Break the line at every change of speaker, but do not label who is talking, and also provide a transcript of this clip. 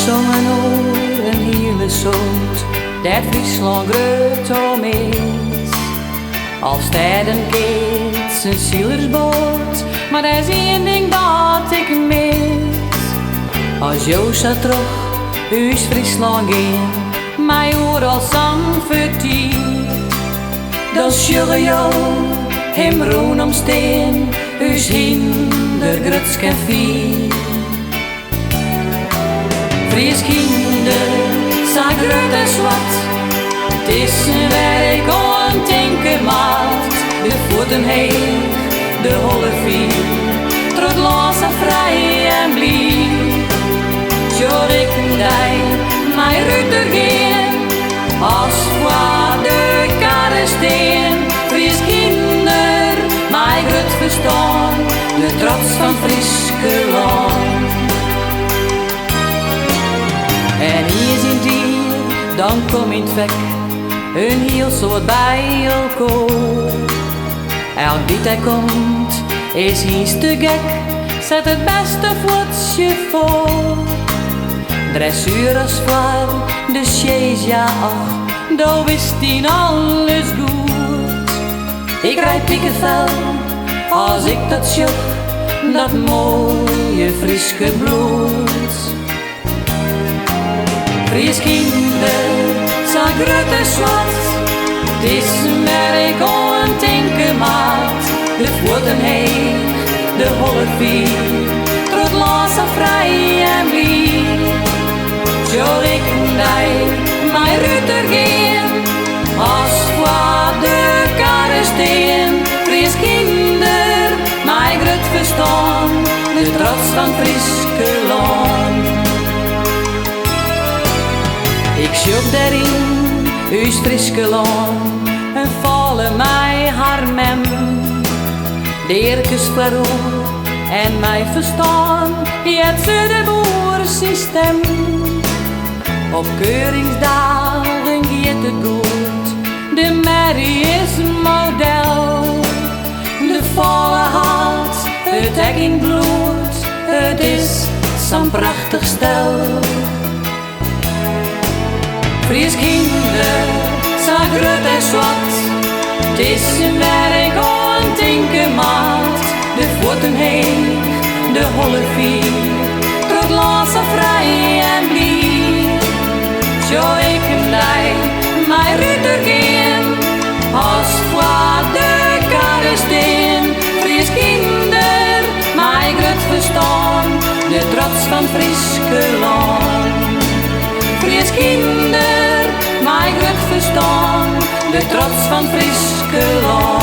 zongen over een hele soort dat Friesland groot om is. Als tijden keert zijn zielersboot, maar er is één ding dat ik mis. Als Joost terug uit Friesland ging, mij hoor als zang vertiert, dan zullen jou hem roen om steen, us hinder grutsk en vier. Fries kinder, sa grut en zwart, het is een werk en tinken maakt. De voeten heeg, de holle vier, trot los en vrij en blief. Zo ik dij, mijn ruiter geen, als voor de kade steen. Fries kinder, mijn grut verstaan, de trots van Friesland. En hier zit hier, dan kom in het vek, een heel soort bij elkaar. Elk die hij komt, is hij te gek, zet het beste voetje voor. Dressuur als vlaar, de chaise ja ach, daar wist hij alles goed. Ik rijd piekenvel, als ik dat zoek, dat mooie Frieske bloed. Fries kinder, sa grut en zwart, het is een werk en tinken maakt. De voeten heeg, de holle vier, trot los en vrij en blief. Zo ik dij, mijn ruiter geen, als voor de kade steen. Fries kinder, mijn grut verstaan, de trots van Friesland. Ik zoek daarin, uit Friesland, en vallen mij haar mem. De eerkes waarom, en mij verstaan, jet ze de boersysteem. Op keuringsdagen gaat het goed, de merrie is model. De volle haat, het hek in bloed, het is zo'n prachtig stel. Fries kinder, sa grut en zwart, het is een werk en tinken maakt. De voeten heeg, de holle vier, trot los en vrij en blief. Zo ik dij, mijn ruiter geen, als voor de kade steen. Fries kinder, mijn grut verstaan, de trots van Friesland. Fries kinder, mijn grut verstaan, de trots van Friesland.